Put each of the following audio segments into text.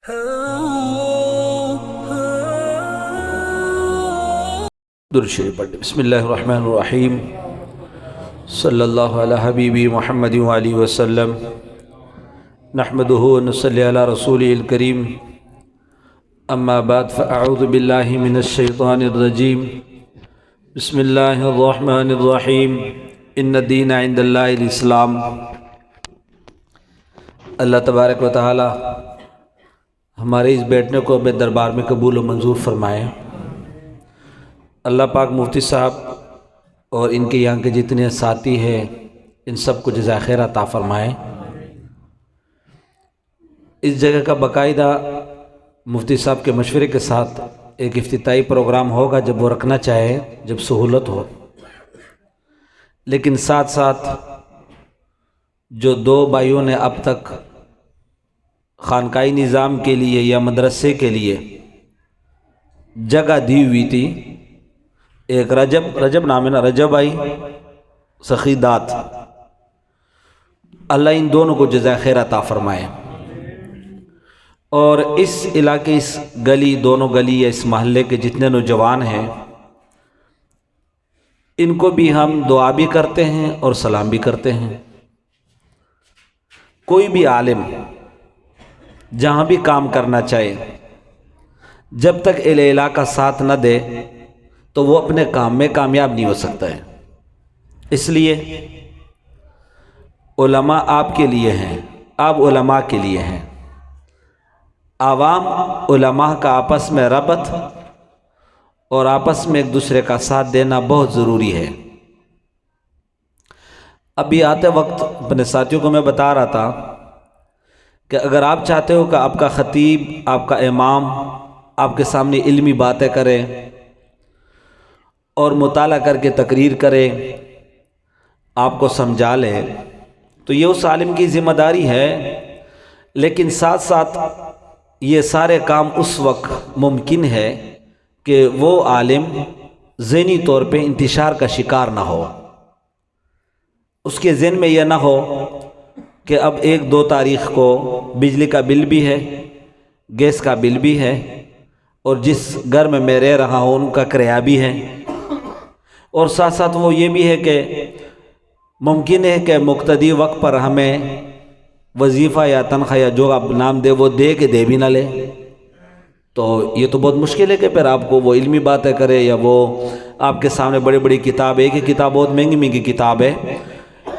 درود شریف پڑھیں۔ بسم اللہ الرحمن الرحیم، صلی اللہ علی حبیبی محمد وآلہ وسلم، نحمدہ ونصلی علی رسولہ الکریم، اما بعد فاعوذ باللہ من الشیطان الرجیم، بسم اللہ الرحمن الرحیم، ان الدین عند اللہ الاسلام۔ اللہ تبارک و تعالی ہمارے اس بیٹھنے کو اپنے دربار میں قبول و منظور فرمائے۔ اللہ پاک مفتی صاحب اور ان کے یہاں کے جتنے ساتھی ہیں ان سب کو جزائے خیر عطا فرمائے۔ اس جگہ کا باقاعدہ مفتی صاحب کے مشورے کے ساتھ ایک افتتاحی پروگرام ہوگا جب وہ رکھنا چاہے، جب سہولت ہو، لیکن ساتھ ساتھ جو دو بھائیوں نے اب تک خانقاہی نظام کے لیے یا مدرسے کے لیے جگہ دی ہوئی تھی، ایک رجب نام ہے نا، رجب بھائی سخیدات، اللہ ان دونوں کو جزائے خیر عطا فرمائے۔ اور اس علاقے، اس گلی، دونوں گلی یا اس محلے کے جتنے نوجوان ہیں ان کو بھی ہم دعا بھی کرتے ہیں اور سلام بھی کرتے ہیں۔ کوئی بھی عالم جہاں بھی کام کرنا چاہے، جب تک اہل علاقہ ساتھ نہ دے تو وہ اپنے کام میں کامیاب نہیں ہو سکتا ہے۔ اس لیے علماء آپ کے لیے ہیں، آپ علماء کے لیے ہیں۔ عوام علماء کا آپس میں ربط اور آپس میں ایک دوسرے کا ساتھ دینا بہت ضروری ہے۔ ابھی آتے وقت اپنے ساتھیوں کو میں بتا رہا تھا کہ اگر آپ چاہتے ہو کہ آپ کا خطیب، آپ کا امام آپ کے سامنے علمی باتیں کرے اور مطالعہ کر کے تقریر کرے، آپ کو سمجھا لے، تو یہ اس عالم کی ذمہ داری ہے۔ لیکن ساتھ ساتھ یہ سارے کام اس وقت ممکن ہے کہ وہ عالم ذہنی طور پہ انتشار کا شکار نہ ہو، اس کے ذہن میں یہ نہ ہو کہ اب 1-2 تاریخ کو بجلی کا بل بھی ہے، گیس کا بل بھی ہے، اور جس گھر میں رہ رہا ہوں ان کا کرایہ بھی ہے، اور ساتھ ساتھ وہ یہ بھی ہے کہ ممکن ہے کہ مقتدی وقت پر ہمیں وظیفہ یا تنخواہ یا جو آپ نام دے وہ دے کے دے بھی نہ لے، تو یہ تو بہت مشکل ہے کہ پھر آپ کو وہ علمی باتیں کرے یا وہ آپ کے سامنے بڑی بڑی کتاب، ایک ہی کتاب بہت مہنگی کتاب ہے،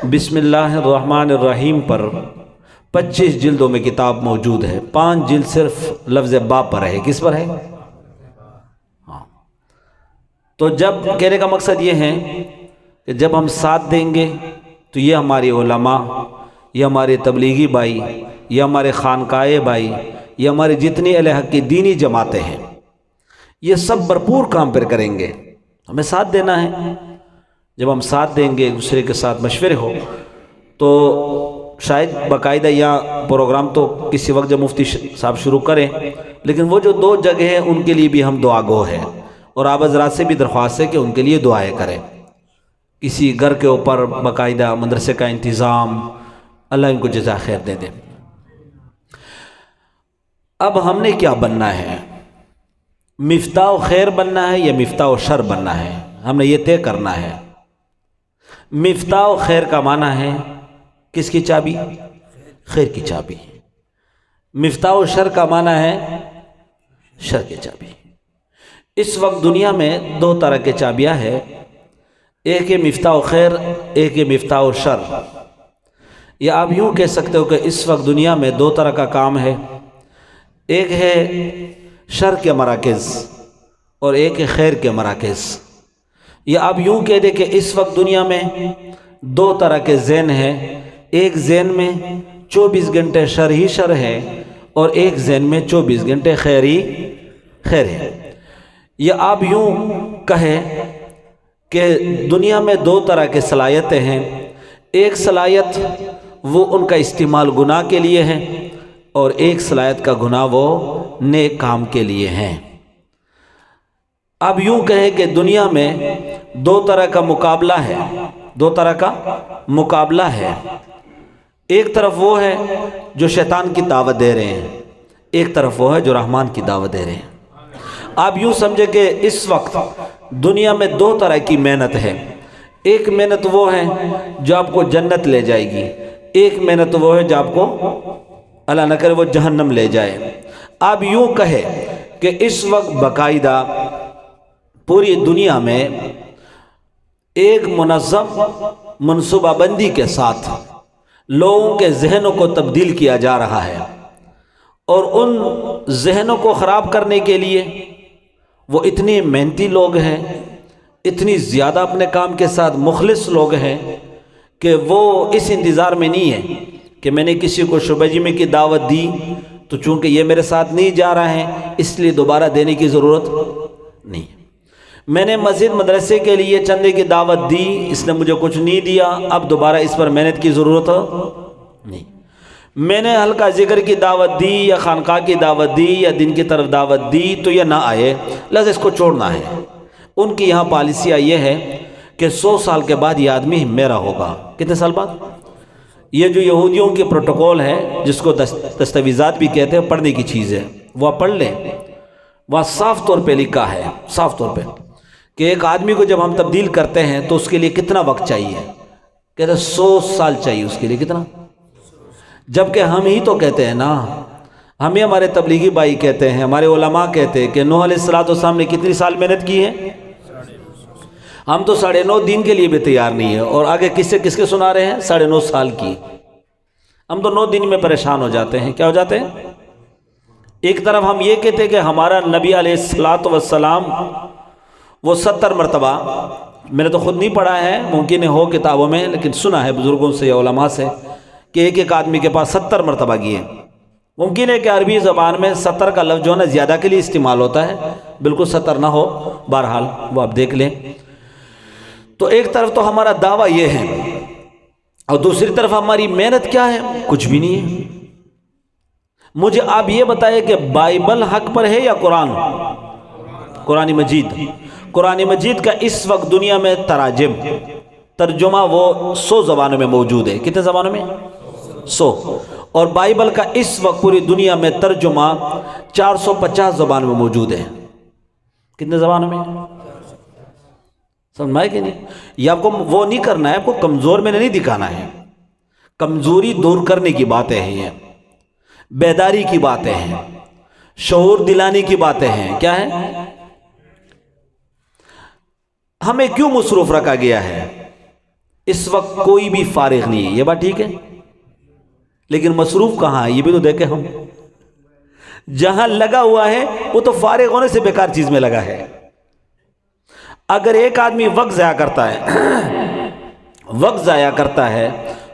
بسم اللہ الرحمن الرحیم پر 25 جلدوں میں کتاب موجود ہے، 5 جلد صرف لفظ باپ پر ہے۔ کس پر ہے؟ ہاں، تو جب کہنے کا مقصد یہ ہے کہ جب ہم ساتھ دیں گے تو یہ ہماری علماء، یہ ہمارے تبلیغی بھائی، یہ ہمارے خانقاہ بھائی، یہ ہمارے جتنی اہل حق کی دینی جماعتیں ہیں، یہ سب بھرپور کام پر کریں گے۔ ہمیں ساتھ دینا ہے۔ جب ہم ساتھ دیں گے، ایک دوسرے کے ساتھ مشورے ہو، تو شاید باقاعدہ یہاں پروگرام تو کسی وقت جب مفتی صاحب شروع کریں، لیکن وہ جو 2 جگہ ہیں ان کے لیے بھی ہم دعا گو ہیں، اور آپ حضرات سے بھی درخواست ہے کہ ان کے لیے دعائیں کریں۔ کسی گھر کے اوپر باقاعدہ مدرسے کا انتظام، اللہ ان کو جزائے خیر دے دے۔ اب ہم نے کیا بننا ہے؟ مفتاح خیر بننا ہے یا مفتاح شر بننا ہے؟ ہم نے یہ طے کرنا ہے۔ مفتاح خیر کا معنی ہے کس کی چابی؟ خیر کی چابی۔ مفتاح شر کا معنی ہے شر کی چابی۔ اس وقت دنیا میں 2 طرح کے چابیاں ہیں، ایک ہے مفتاح خیر، ایک ہے مفتاح شر۔ یا آپ یوں کہہ سکتے ہو کہ اس وقت دنیا میں 2 طرح کا کام ہے، ایک ہے شر کے مراکز اور ایک ہے خیر کے مراکز۔ یا آپ یوں کہہ دیں کہ اس وقت دنیا میں 2 طرح کے ذہن ہیں، ایک ذہن میں 24 گھنٹے شر ہی شر ہے اور ایک ذہن میں 24 گھنٹے خیر ہی خیر ہے۔ یا آپ یوں کہیں کہ دنیا میں 2 طرح کے صلاحیتیں ہیں، ایک صلاحیت وہ ان کا استعمال گناہ کے لیے ہے، اور ایک صلاحیت کا گناہ وہ نیک کام کے لیے ہیں۔ اب یوں کہیں کہ دنیا میں 2 طرح کا مقابلہ ہے، 2 طرح کا مقابلہ ہے۔ ایک طرف وہ ہے جو شیطان کی دعوت دے رہے ہیں، ایک طرف وہ ہے جو رحمان کی دعوت دے رہے ہیں۔ آپ یوں سمجھے کہ اس وقت دنیا میں دو طرح کی محنت ہے۔ ایک محنت وہ ہے جو آپ کو جنت لے جائے گی، ایک محنت وہ ہے جو آپ کو اللہ نہ کرے وہ جہنم لے جائے۔ آپ یوں کہے کہ اس وقت باقاعدہ پوری دنیا میں ایک منظم منصوبہ بندی کے ساتھ لوگوں کے ذہنوں کو تبدیل کیا جا رہا ہے، اور ان ذہنوں کو خراب کرنے کے لیے وہ اتنے محنتی لوگ ہیں، اتنی زیادہ اپنے کام کے ساتھ مخلص لوگ ہیں کہ وہ اس انتظار میں نہیں ہے کہ میں نے کسی کو شعبہ جمعے کی دعوت دی تو چونکہ یہ میرے ساتھ نہیں جا رہا ہے اس لیے دوبارہ دینے کی ضرورت نہیں، میں نے مسجد مدرسے کے لیے چندے کی دعوت دی، اس نے مجھے کچھ نہیں دیا، اب دوبارہ اس پر محنت کی ضرورت نہیں، میں نے حلقہ ذکر کی دعوت دی یا خانقاہ کی دعوت دی یا دن کی طرف دعوت دی تو یہ نہ آئے، لہذا اس کو چھوڑنا ہے۔ ان کی یہاں پالیسیاں یہ ہے کہ 100 سال کے بعد یہ آدمی میرا ہوگا۔ کتنے سال بعد؟ یہ جو یہودیوں کے پروٹوکول ہے جس کو دستاویزات بھی کہتے ہیں، پڑھنے کی چیز ہے، وہ پڑھ لیں، وہاں صاف طور پہ لکھا ہے، صاف طور پہ کہ ایک آدمی کو جب ہم تبدیل کرتے ہیں تو اس کے لیے کتنا وقت چاہیے، کہتے ہیں 100 سال چاہیے اس کے لیے۔ کتنا؟ جبکہ ہم ہی تو کہتے ہیں نا، ہمیں ہمارے تبلیغی بھائی کہتے ہیں، ہمارے علماء کہتے ہیں کہ نوح علیہ السلام نے کتنی سال محنت کی ہے، ہم تو 9.5 دن کے لیے بھی تیار نہیں ہے، اور آگے کس کے سنا رہے ہیں 9.5 سال کی۔ ہم تو 9 دن میں پریشان ہو جاتے ہیں۔ کیا ہو جاتے ہیں؟ ایک طرف ہم یہ کہتے ہیں کہ ہمارا نبی علیہ السلام وہ 70 مرتبہ، میں نے تو خود نہیں پڑھا ہے، ممکن ہو کتابوں میں، لیکن سنا ہے بزرگوں سے یا علماء سے کہ ایک آدمی کے پاس 70 مرتبہ گئے۔ ممکن ہے کہ عربی زبان میں 70 کا لفظ جو ہے نا زیادہ کے لیے استعمال ہوتا ہے، بالکل 70 نہ ہو، بہرحال وہ آپ دیکھ لیں۔ تو ایک طرف تو ہمارا دعویٰ یہ ہے اور دوسری طرف ہماری محنت کیا ہے؟ کچھ بھی نہیں ہے۔ مجھے آپ یہ بتائیں کہ بائبل حق پر ہے یا قرآن؟ قرآن مجید۔ قرآن مجید کا اس وقت دنیا میں ترجمہ وہ 100 زبانوں میں موجود ہے۔ کتنے زبانوں میں؟ 100۔ اور بائبل کا اس وقت پوری دنیا میں ترجمہ 450 زبانوں میں موجود ہے۔ کتنے زبانوں میں؟ سمجھ میں آئے کہ نہیں؟ یہ آپ کو وہ نہیں کرنا ہے، آپ کو کمزور میں نہیں دکھانا ہے، کمزوری دور کرنے کی باتیں ہیں، یہ بیداری کی باتیں ہیں، شعور دلانے کی باتیں ہیں۔ کیا ہے؟ ہمیں کیوں مصروف رکھا گیا ہے؟ اس وقت کوئی بھی فارغ نہیں ہے، یہ بات ٹھیک ہے، لیکن مصروف کہاں ہے یہ بھی تو دیکھیں ہم۔ جہاں لگا ہوا ہے وہ تو فارغ ہونے سے بیکار چیز میں لگا ہے۔ اگر ایک آدمی وقت ضائع کرتا ہے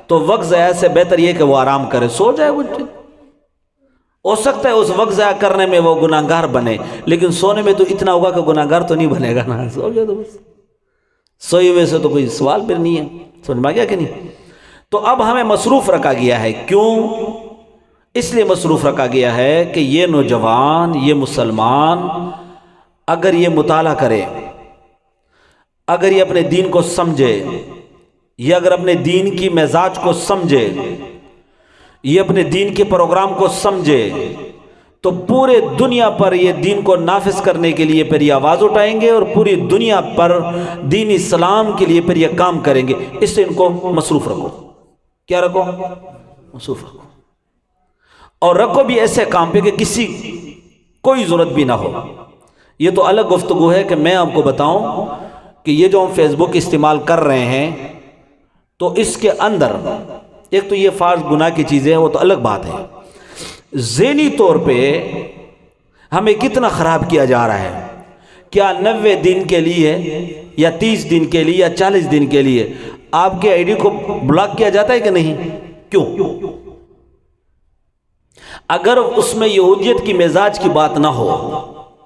تو وقت ضائع سے بہتر یہ کہ وہ آرام کرے، سو جائے۔ وہ ہو سکتا ہے اس وقت ضائع کرنے میں وہ گناہگار بنے، لیکن سونے میں تو اتنا ہوگا کہ گناہگار تو نہیں بنے گا نا، سو جائے تو بس۔ سوئے ہوئے سے تو کوئی سوال پھر نہیں ہے، سمجھ میں آ گیا کہ نہیں؟ تو اب ہمیں مصروف رکھا گیا ہے۔ کیوں؟ اس لیے مصروف رکھا گیا ہے کہ یہ نوجوان، یہ مسلمان اگر یہ مطالعہ کرے، اگر یہ اپنے دین کو سمجھے، یہ اگر اپنے دین کی مزاج کو سمجھے، یہ اپنے دین کے پروگرام کو سمجھے، تو پورے دنیا پر یہ دین کو نافذ کرنے کے لیے پھر یہ آواز اٹھائیں گے اور پوری دنیا پر دین اسلام کے لیے پھر یہ کام کریں گے۔ اس سے ان کو مصروف رکھو۔ کیا رکھو؟ مصروف رکھو، اور رکھو بھی ایسے کام پہ کہ کسی کوئی ضرورت بھی نہ ہو۔ یہ تو الگ گفتگو ہے کہ میں آپ کو بتاؤں کہ یہ جو ہم فیس بک استعمال کر رہے ہیں تو اس کے اندر ایک تو یہ فرض گناہ کی چیزیں ہیں، وہ تو الگ بات ہے، ذہنی طور پہ ہمیں کتنا خراب کیا جا رہا ہے۔ کیا 90 دن کے لیے یا 30 دن کے لیے یا 40 دن کے لیے آپ کے آئی ڈی کو بلاک کیا جاتا ہے کہ نہیں؟ کیوں؟ اگر اس میں یہودیت کی مزاج کی بات نہ ہو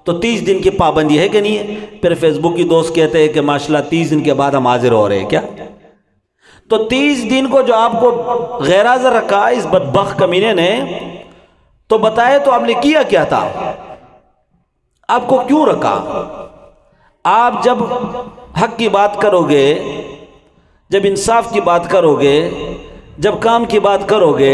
تو 30 دن کی پابندی ہے کہ نہیں ہے؟ پھر فیس بک کی دوست کہتے ہیں کہ ماشاءاللہ 30 دن کے بعد ہم حاضر ہو رہے ہیں۔ کیا؟ تو 30 دن کو جو آپ کو غیر حاضر رکھا اس بدبخت کمینے نے، تو بتائے تو آپ نے کیا کیا تھا؟ آپ کو کیوں رکھا؟ آپ جب حق کی بات کرو گے، جب انصاف کی بات کرو گے، جب کام کی بات کرو گے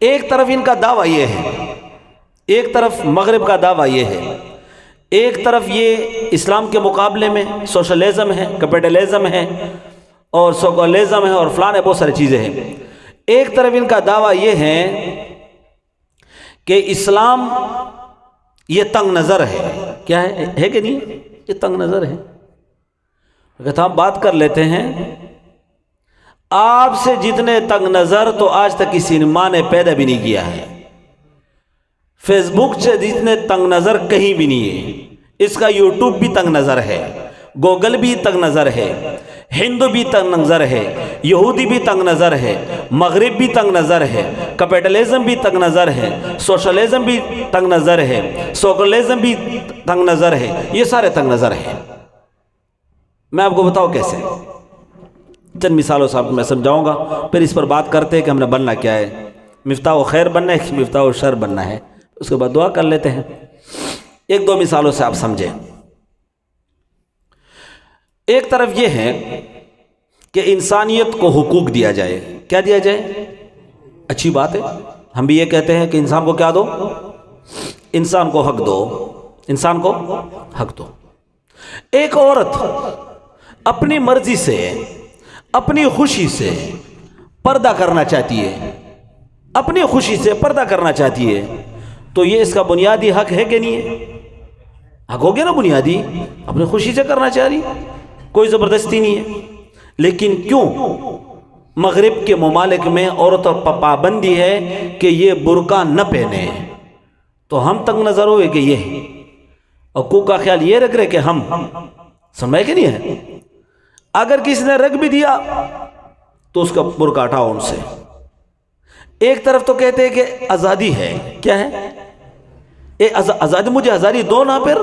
ایک طرف ان کا دعویٰ یہ ہے، ایک طرف مغرب کا دعویٰ یہ ہے، ایک طرف یہ اسلام کے مقابلے میں سوشلزم ہے، کیپٹلزم ہے اور سوکولزم ہے اور فلاں بہت ساری چیزیں ہیں۔ ایک طرف ان کا دعویٰ یہ ہے کہ اسلام یہ تنگ نظر ہے۔ کیا ہے کہ نہیں؟ یہ تنگ نظر ہے۔ اگر ہم بات کر لیتے ہیں، آپ سے جتنے تنگ نظر تو آج تک کسی ماں نے پیدا بھی نہیں کیا ہے۔ فیس بک سے جتنے تنگ نظر کہیں بھی نہیں ہے۔ اس کا یوٹیوب بھی تنگ نظر ہے، گوگل بھی تنگ نظر ہے، ہندو بھی تنگ نظر ہے، یہودی بھی تنگ نظر ہے، مغرب بھی تنگ نظر ہے، کیپٹلزم بھی تنگ نظر ہے، سوشلزم بھی تنگ نظر ہے، سوکولزم بھی تنگ نظر ہے۔ یہ سارے تنگ نظر ہیں۔ میں آپ کو بتاؤں کیسے، چند مثالوں سے آپ کو میں سمجھاؤں گا، پھر اس پر بات کرتے ہیں کہ ہم نے بننا کیا ہے، مفتاح و خیر بننا ہے کہ مفتاح و شر بننا ہے۔ اس کے بعد دعا کر لیتے ہیں۔ ایک دو مثالوں سے آپ سمجھیں۔ ایک طرف یہ ہے کہ انسانیت کو حقوق دیا جائے۔ کیا دیا جائے؟ اچھی بات ہے، ہم بھی یہ کہتے ہیں کہ انسان کو کیا دو؟ انسان کو حق دو، انسان کو حق دو۔ ایک عورت اپنی مرضی سے، اپنی خوشی سے پردہ کرنا چاہتی ہے، اپنی خوشی سے پردہ کرنا چاہتی ہے، تو یہ اس کا بنیادی حق ہے کہ نہیں ہے؟ حق ہو گیا نا بنیادی، اپنی خوشی سے کرنا چاہ رہی، کوئی زبردستی نہیں ہے۔ لیکن کیوں مغرب کے ممالک میں عورتوں پر پابندی ہے کہ یہ برقع نہ پہنے، تو ہم تنگ نظر ہوئے کہ یہ حقوق کا خیال یہ رکھ رہے کہ ہم سمجھے کہ نہیں ہے۔ اگر کسی نے رکھ بھی دیا تو اس کا برقع ہٹاؤ ان سے۔ ایک طرف تو کہتے ہیں کہ آزادی ہے، کیا ہے؟ آزادی، مجھے آزادی دو نا، پھر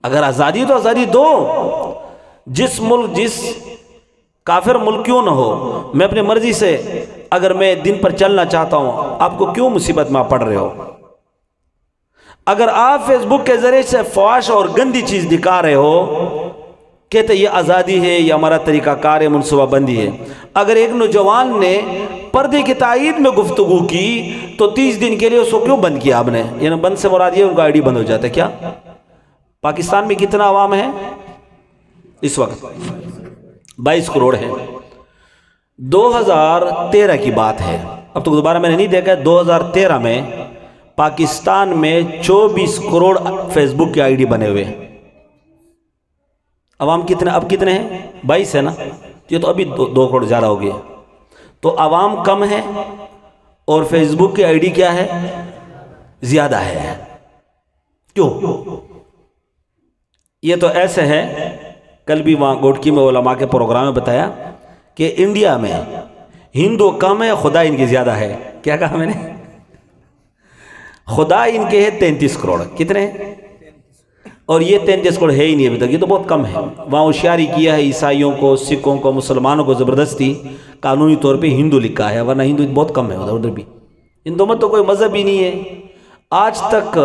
اگر آزادی تو آزادی دو۔ جس ملک، جس کافر ملک کیوں نہ ہو، میں اپنی مرضی سے اگر میں دن پر چلنا چاہتا ہوں، آپ کو کیوں مصیبت میں پڑ رہے ہو؟ اگر آپ فیس بک کے ذریعے سے فحش اور گندی چیز دکھا رہے ہو، کہتے یہ آزادی ہے، یہ ہمارا طریقہ کار ہے، منصوبہ بندی ہے۔ اگر ایک نوجوان نے پردے کی تائید میں گفتگو کی تو 30 دن کے لیے اس کو کیوں بند کیا آپ نے؟ یعنی بند سے مراد یہ ان کا آئی ڈی بند ہو جاتا ہے۔ کیا پاکستان میں کتنا عوام ہے اس وقت؟ 22 کروڑ ہے۔ 2013 کی بات ہے، اب تو دوبارہ میں نے نہیں دیکھا، 2013 میں پاکستان میں 24 کروڑ فیس بک کے آئی ڈی بنے ہوئے۔ عوام کتنے؟ اب کتنے ہیں؟ 22 ہے نا، یہ تو ابھی 2 کروڑ زیادہ ہو گئے۔ تو عوام کم ہے اور فیس بک کی آئی ڈی کیا ہے؟ زیادہ ہے۔ کیوں؟ یہ تو ایسے ہے، کل بھی وہاں گوٹکی میں علماء کے پروگرام میں بتایا کہ انڈیا میں ہندو کم ہے، خدا ان کی زیادہ ہے۔ کیا کہا میں نے؟ خدا ان کے ہے 33 کروڑ۔ کتنے ہیں؟ اور یہ 33 کروڑ ہے ہی نہیں ابھی تک، یہ تو بہت کم ہے۔ وہاں ہوشیاری کیا ہے، عیسائیوں کو، سکھوں کو، مسلمانوں کو زبردستی قانونی طور پہ ہندو لکھا ہے، ورنہ ہندو بہت کم ہے ادھر بھی۔ ہندو مت تو کوئی مذہب ہی نہیں ہے۔ آج تک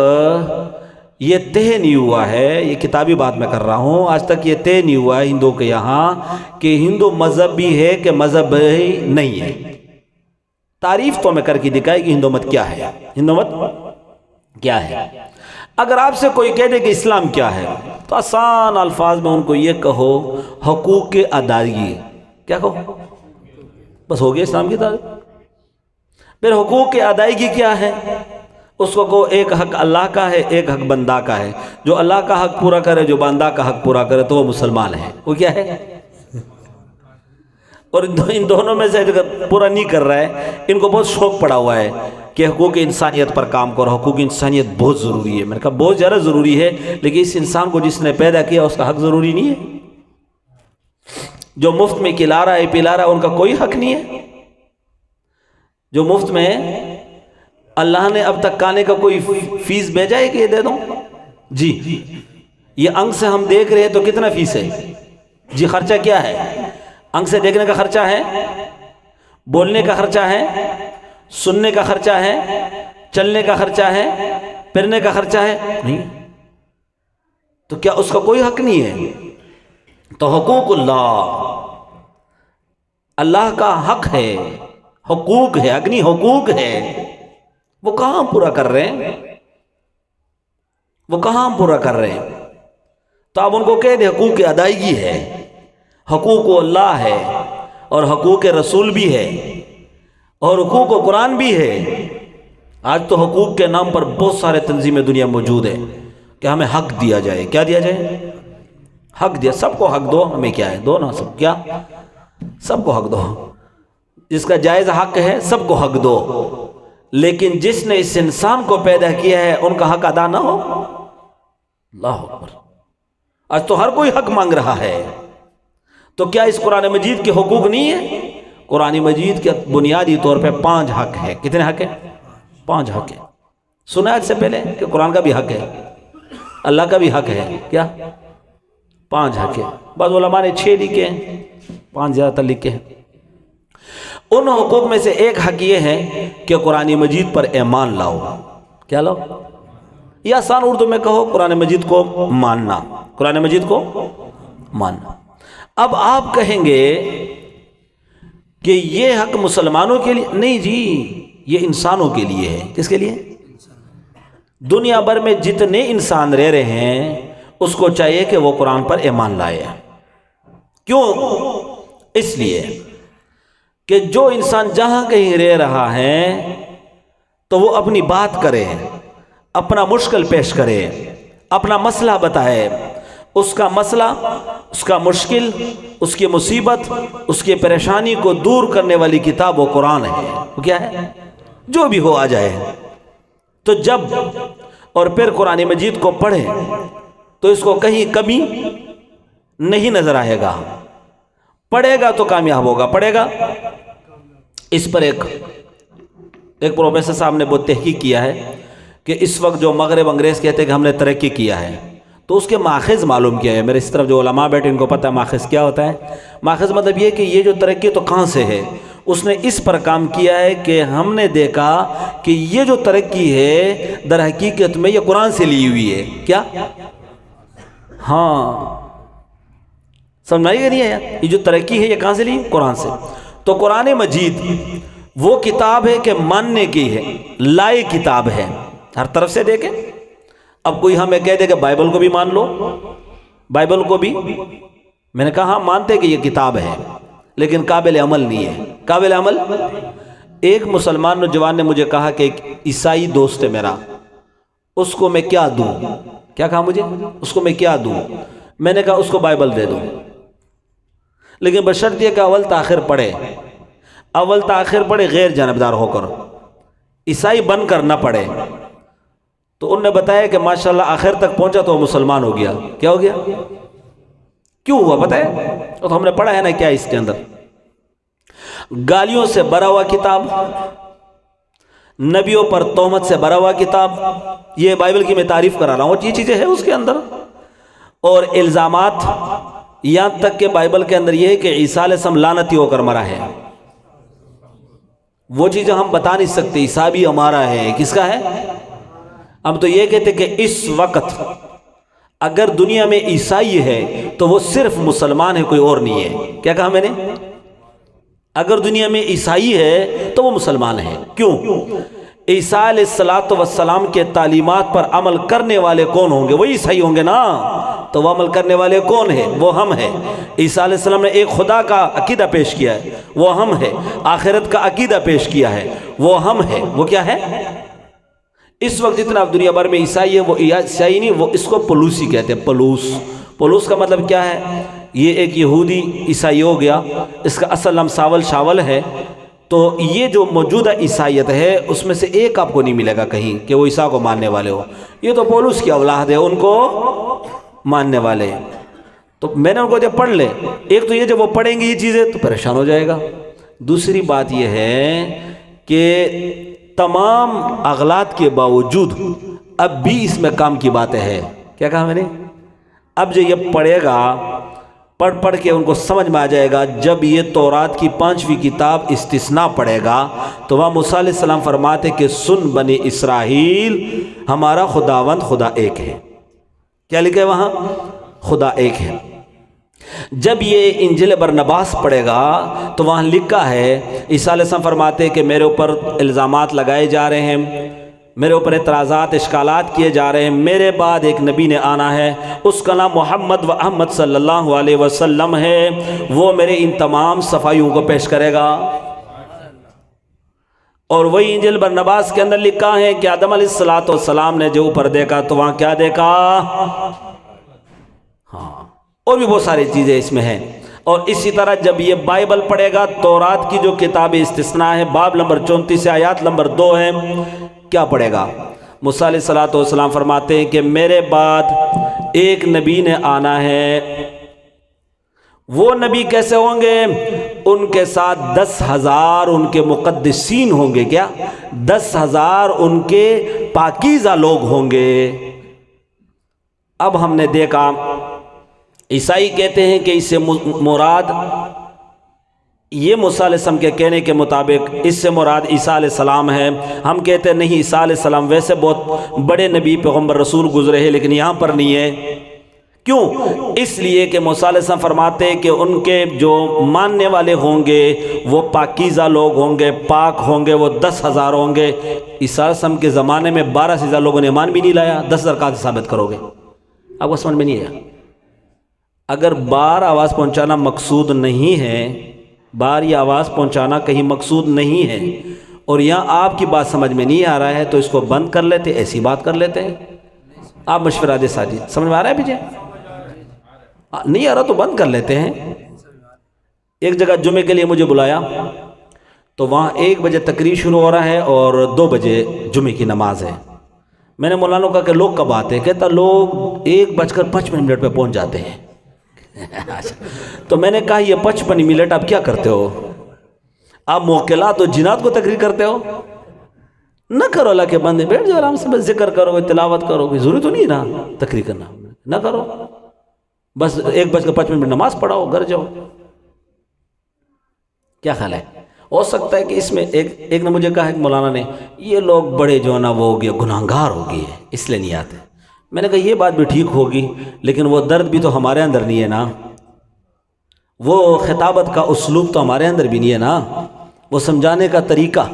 یہ طے نہیں ہوا ہے، یہ کتابی بات میں کر رہا ہوں، آج تک یہ طے نہیں ہوا ہے ہندو کے یہاں کہ ہندو مذہب بھی ہے کہ مذہب ہی نہیں ہے۔ تعریف تو میں کر کے دکھائی کہ ہندو مت کیا ہے، ہندو مت کیا ہے۔ اگر آپ سے کوئی کہہ دے کہ اسلام کیا ہے تو آسان الفاظ میں ان کو یہ کہو حقوق کی ادائیگی۔ کیا کہو؟ بس ہو گیا اسلام کی تعریف۔ پھر حقوق کی ادائیگی کیا ہے؟ اس کو کہو ایک حق اللہ کا ہے، ایک حق بندہ کا ہے۔ جو اللہ کا حق پورا کرے، جو بندہ کا حق پورا کرے تو وہ مسلمان ہے۔ وہ کیا ہے؟ اور ان دونوں میں سے پورا نہیں کر رہا ہے، ان کو بہت شوق پڑا ہوا ہے کہ حقوق انسانیت پر کام کرو، حقوق انسانیت بہت ضروری ہے۔ میں نے کہا بہت زیادہ ضروری ہے، لیکن اس انسان کو جس نے پیدا کیا اس کا حق ضروری نہیں ہے؟ جو مفت میں کھلا رہا ہے، پلا رہا ہے، ان کا کوئی حق نہیں ہے؟ جو مفت میں اللہ نے اب تک کھانے کا کوئی فیس بھیجا ہے کہ یہ دے دوں؟ جی یہ انگ سے ہم دیکھ رہے ہیں تو کتنا فیس ہے؟ جی خرچہ کیا ہے؟ انگ سے دیکھنے کا خرچہ ہے، بولنے کا خرچہ ہے، سننے کا خرچہ ہے، چلنے کا خرچہ ہے، پھرنے کا خرچہ ہے؟ نہیں۔ تو کیا اس کا کوئی حق نہیں ہے؟ تو حقوق اللہ اللہ کا حق ہے، حقوق ہے، اگنی حقوق ہے، وہ کہاں پورا کر رہے ہیں؟ وہ کہاں پورا کر رہے ہیں؟ تو آپ ان کو کہہ دیں حقوق کی ادائیگی ہے، حقوق اللہ ہے، اور حقوق رسول بھی ہے، اور حقوق قرآن بھی ہے۔ آج تو حقوق کے نام پر بہت سارے تنظیمیں دنیا موجود ہے کہ ہمیں حق دیا جائے۔ کیا دیا جائے؟ حق دیا، سب کو حق دو، ہمیں کیا ہے، دو نا سب، کیا سب کو حق دو، جس کا جائز حق ہے سب کو حق دو، لیکن جس نے اس انسان کو پیدا کیا ہے ان کا حق ادا نہ ہو۔ اللہ اکبر، آج تو ہر کوئی حق مانگ رہا ہے۔ تو کیا اس قرآن مجید کے حقوق نہیں ہے؟ قرآن مجید کے بنیادی طور پہ 5 حق ہے۔ کتنے حق ہیں؟ 5 حق ہے۔ سنا ہے اس سے پہلے کہ قرآن کا بھی حق ہے، اللہ کا بھی حق ہے، کیا 5 حق ہے۔ بعض علماء نے 6 لکھے ہیں، 5 زیادہ تر لکھے ہیں۔ ان حقوق میں سے ایک حق یہ ہے کہ قرآن مجید پر ایمان لاؤ۔ کیا لاؤ؟ یا آسان اردو میں کہو، قرآن مجید کو ماننا، قرآن مجید کو ماننا۔ اب آپ کہیں گے کہ یہ حق مسلمانوں کے لیے نہیں جی، یہ انسانوں کے لیے ہے۔ کس کے لیے؟ دنیا بھر میں جتنے انسان رہ رہے ہیں اس کو چاہیے کہ وہ قرآن پر ایمان لائے۔ کیوں؟ اس لیے کہ جو انسان جہاں کہیں رہ رہا ہے تو وہ اپنی بات کرے، اپنا مشکل پیش کرے، اپنا مسئلہ بتائے، اس کا مسئلہ، اس کا مشکل، اس کی مصیبت، اس کی پریشانی کو دور کرنے والی کتاب وہ قرآن ہے۔ وہ کیا ہے؟ جو بھی ہو آ جائے۔ تو جب اور پھر قرآن مجید کو پڑھے تو اس کو کہیں کمی نہیں نظر آئے گا، پڑھے گا تو کامیاب ہوگا، پڑھے گا۔ اس پر ایک پروفیسر صاحب نے بہت تحقیق کیا ہے کہ اس وقت جو مغرب انگریز کہتے ہیں کہ ہم نے ترقی کیا ہے، تو اس کے ماخذ معلوم کیا ہے۔ میرے اس طرف جو علماء بیٹھے ان کو پتہ ہے ماخذ کیا ہوتا ہے۔ ماخذ مطلب یہ کہ یہ جو ترقی تو کہاں سے ہے۔ اس نے اس پر کام کیا ہے کہ ہم نے دیکھا کہ یہ جو ترقی ہے در حقیقت میں یہ قرآن سے لی ہوئی ہے۔ کیا؟ ہاں، سمجھ آئی نہیں ہے؟ یہ جو ترقی ہے یہ کہاں سے لی؟ قرآن سے۔ تو قرآن مجید وہ کتاب ہے کہ ماننے کی ہے، لائے کتاب ہے، ہر طرف سے دیکھیں۔ اب کوئی ہمیں کہہ دے کہ بائبل کو بھی مان لو، بائبل کو بھی، میں نے کہا ہاں مانتے کہ یہ کتاب ہے لیکن قابل عمل نہیں ہے۔ قابل عمل؟ ایک مسلمان نوجوان نے مجھے کہا کہ ایک عیسائی دوست ہے میرا، اس کو میں کیا دوں؟ کیا کہا مجھے؟ اس کو میں کیا دوں؟ میں نے کہا اس کو بائبل دے دو، لیکن بشرط یہ کہ اول تاخیر پڑھے، اول تاخیر پڑھے غیر جانبدار ہو کر، عیسائی بن کر نہ پڑھے۔ تو انہوں نے بتایا کہ ماشاءاللہ آخر تک پہنچا تو وہ مسلمان ہو گیا۔ کیا ہو گیا؟ کیوں ہوا پتہ ہے؟ تو ہم نے پڑھا ہے نا کیا اس کے اندر، گالیوں سے بھرا ہوا کتاب، نبیوں پر تہمت سے بھرا ہوا کتاب، یہ بائبل کی میں تعریف کرا رہا ہوں، یہ چیزیں ہیں اس کے اندر، اور الزامات، یہاں تک کہ بائبل کے اندر یہ ہے کہ عیسیٰ علیہ السلام لعنتی ہو کر مرا ہے۔ وہ چیزیں ہم بتا نہیں سکتے، عیسیٰ بھی ہمارا ہے، کس کا ہے؟ ہم تو یہ کہتے کہ اس وقت اگر دنیا میں عیسائی ہے تو وہ صرف مسلمان ہے، کوئی اور نہیں ہے۔ کیا کہا میں نے؟ اگر دنیا میں عیسائی ہے تو وہ مسلمان ہے۔ کیوں؟ عیسیٰ علیہ السلام کے تعلیمات پر عمل کرنے والے کون ہوں گے؟ وہی عیسائی ہوں گے نا۔ تو وہ عمل کرنے والے کون ہیں؟ وہ ہم ہیں۔ عیسیٰ علیہ السلام نے ایک خدا کا عقیدہ پیش کیا ہے، وہ ہم ہیں۔ آخرت کا عقیدہ پیش کیا ہے، وہ ہم ہیں۔ وہ کیا ہے؟ اس وقت جتنا دنیا بھر میں عیسائی ہے، وہ عیسائی نہیں، وہ اس کو پلوسی کہتے ہیں۔ پلوس کا مطلب کیا ہے؟ یہ ایک یہودی عیسائی ہو گیا، اس کا اصل نام شاول ہے۔ تو یہ جو موجودہ عیسائیت ہے اس میں سے ایک آپ کو نہیں ملے گا کہیں کہ وہ عیسیٰ کو ماننے والے ہو۔ یہ تو پولس کی اولاد ہے، ان کو ماننے والے ہیں۔ تو میں نے ان کو جب پڑھ لے، ایک تو یہ جب وہ پڑھیں گے یہ چیزیں تو پریشان ہو جائے گا۔ دوسری بات یہ ہے کہ تمام اغلاط کے باوجود اب بھی اس میں کام کی باتیں ہیں۔ کیا کہا میں نے؟ اب جو یہ پڑھے گا، پڑھ کے ان کو سمجھ میں آ جائے گا۔ جب یہ تورات کی 5ویں کتاب استثناء پڑھے گا تو وہاں موسیٰ علیہ السلام فرماتے کہ سن بنی اسرائیل، ہمارا خداوند خدا ایک ہے۔ کیا لکھا ہے وہاں؟ خدا ایک ہے۔ جب یہ انجیل برنباس پڑھے گا تو وہاں لکھا ہے، عیسیٰ علیہ السلام فرماتے ہیں کہ میرے اوپر الزامات لگائے جا رہے ہیں، میرے اوپر اعتراضات اشکالات کیے جا رہے ہیں، میرے بعد ایک نبی نے آنا ہے، اس کا نام محمد و احمد صلی اللہ علیہ وسلم ہے، وہ میرے ان تمام صفائیوں کو پیش کرے گا۔ اور وہی انجیل برنباس کے اندر لکھا ہے کہ آدم علیہ السلام نے جو اوپر دیکھا تو وہاں کیا دیکھا؟ ہاں، اور بھی بہت ساری چیزیں اس میں ہیں۔ اور اسی طرح جب یہ بائبل پڑھے گا، تورات کی جو کتاب استثناء ہے، باب نمبر 34 سے آیات نمبر 2 ہے، کیا پڑھے گا؟ موسیٰ علیہ السلام فرماتے ہیں کہ میرے بعد ایک نبی نے آنا ہے، وہ نبی کیسے ہوں گے؟ ان کے ساتھ 10,000 ان کے مقدسین ہوں گے۔ کیا؟ 10,000 ان کے پاکیزہ لوگ ہوں گے۔ اب ہم نے دیکھا، عیسائی کہتے ہیں کہ اس سے مراد، یہ موسیٰ علیہ السلام کے کہنے کے مطابق اس سے مراد عیسیٰ علیہ السلام ہے۔ ہم کہتے ہیں نہیں، عیسیٰ علیہ السلام ویسے بہت بڑے نبی پیغمبر رسول گزرے ہیں، لیکن یہاں پر نہیں ہے۔ کیوں؟ اس لیے کہ موسیٰ علیہ السلام فرماتے ہیں کہ ان کے جو ماننے والے ہوں گے وہ پاکیزہ لوگ ہوں گے، پاک ہوں گے، وہ 10,000 ہوں گے۔ عیسیٰ علیہ السلام کے زمانے میں 12 سے زیادہ لوگوں نے ایمان بھی نہیں لایا، 10,000 کہاں سے ثابت کرو گے؟ اب وہ سمجھ میں نہیں آیا۔ اگر بار آواز پہنچانا مقصود نہیں ہے، بار یہ آواز پہنچانا کہیں مقصود نہیں ہے، اور یہاں آپ کی بات سمجھ میں نہیں آ رہا ہے تو اس کو بند کر لیتے، ایسی بات کر لیتے ہیں۔ آپ مشورہ دے ساجد، سمجھ میں آ رہا ہے بھیجے؟ نہیں آ رہا تو بند کر لیتے ہیں۔ ایک جگہ جمعے کے لیے مجھے بلایا تو وہاں 1 بجے تقریر شروع ہو رہا ہے اور 2 بجے جمعے کی نماز ہے۔ میں نے مولانا کو کہا کہ لوگ کب آتے ہیں؟ کہتا لوگ 1:55 پہ پہنچ جاتے ہیں۔ تو میں نے کہا یہ 55 منٹ آپ کیا کرتے ہو؟ آپ موکلات و جنات کو تقریر کرتے ہو؟ نہ کرو، اللہ کے بندے بیٹھ جاؤ آرام سے، بس ذکر کرو، تلاوت کرو، کوئی ضروری تو نہیں نا تقریر کرنا، نہ کرو، بس 1:55 نماز پڑھاؤ، گھر جاؤ۔ کیا خیال ہے؟ ہو سکتا ہے کہ اس میں ایک نے مجھے کہا ہے کہ مولانا نے یہ لوگ بڑے جو نا وہ ہو گئے، گناہگار ہو گئے ہیں، اس لیے نہیں آتے۔ میں نے کہا یہ بات بھی ٹھیک ہوگی، لیکن وہ درد بھی تو ہمارے اندر نہیں ہے نا، وہ خطابت کا اسلوب تو ہمارے اندر بھی نہیں ہے نا، وہ سمجھانے کا طریقہ،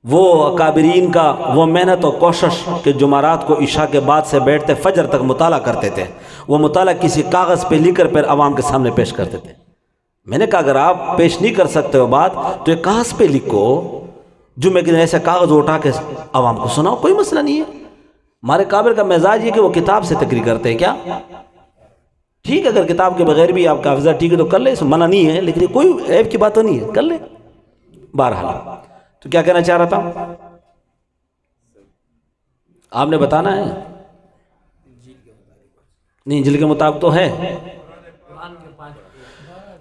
وہ اکابرین کا وہ محنت و کوشش کہ جمعرات کو عشاء کے بعد سے بیٹھتے فجر تک مطالعہ کرتے تھے، وہ مطالعہ کسی کاغذ پہ لکھ کر پھر عوام کے سامنے پیش کرتے تھے۔ میں نے کہا اگر آپ پیش نہیں کر سکتے ہو بات تو ایک کاغذ پہ لکھو، جمعے کے دن ایسے کاغذ اٹھا کے عوام کو سناؤ، کوئی مسئلہ نہیں ہے۔ ہمارے کابر کا مزاج یہ کہ وہ کتاب سے تقریر کرتے ہیں۔ کیا ٹھیک ہے، اگر کتاب کے بغیر بھی آپ کا حافظہ ٹھیک ہے تو کر لے، اس میں منع نہیں ہے، لیکن کوئی عیب کی بات تو نہیں ہے، کر لے۔ بہرحال تو کیا کہنا چاہ رہا تھا؟ آپ نے بتانا ہے؟ نہیں، انجیل کے مطابق تو ہے،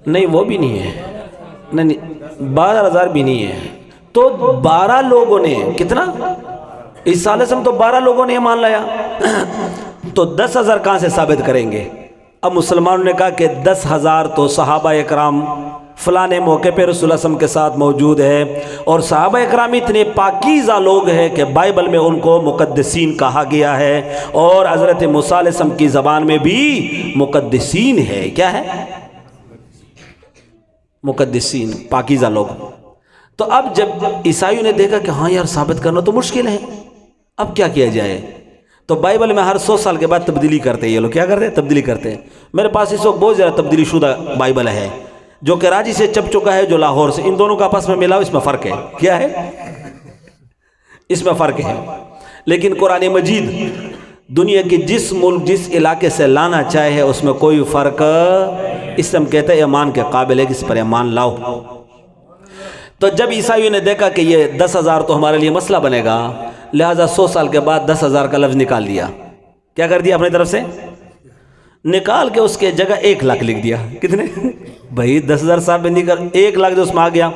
نہیں وہ بھی نہیں ہے، نہیں 12,000 بھی نہیں ہے، تو 12 لوگوں نے کتنا؟ عیسیٰ علیہ السلام تو 12 لوگوں نے ایمان لایا، تو 10,000 کہاں سے ثابت کریں گے؟ اب مسلمانوں نے کہا کہ 10,000 تو صحابہ اکرام فلانے موقع پہ رسول اللہ صلی اللہ علیہ وسلم کے ساتھ موجود ہے، اور صحابہ اکرام اتنے پاکیزہ لوگ ہیں کہ بائبل میں ان کو مقدسین کہا گیا ہے، اور حضرت موسیٰ علیہ السلام کی زبان میں بھی مقدسین ہے۔ کیا ہے؟ مقدسین، پاکیزہ لوگ۔ تو اب جب عیسائیوں نے دیکھا کہ ہاں یار ثابت کرنا تو مشکل ہے، اب کیا کیا جائے؟ تو بائبل میں ہر 100 سال کے بعد تبدیلی کرتے ہیں یہ لوگ۔ کیا کرتے ہیں؟ تبدیلی کرتے ہیں۔ میرے پاس اس وقت بہت زیادہ تبدیلی شدہ بائبل ہے، جو کراچی سے چپ چکا ہے، جو لاہور سے، ان دونوں کا آپس میں ملاؤ، اس میں فرق ہے۔ کیا ہے؟ اس میں فرق ہے، لیکن قرآن مجید دنیا کی جس ملک جس علاقے سے لانا چاہے اس میں کوئی فرق، اس سے ہم کہتے ہیں ایمان کے قابل ہے کہ اس پر ایمان لاؤ۔ تو جب عیسائیوں نے دیکھا کہ یہ 10,000 تو ہمارے لیے مسئلہ بنے گا، لہٰذا 100 سال کے بعد 10,000 کا لفظ نکال دیا۔ کیا کر دیا؟ اپنی طرف سے نکال کے اس کے جگہ 1,00,000 لکھ دیا۔ کتنے بھائی؟ 10,000 صاحب بندی کر 1,00,000 جو اس میں آ گیا۔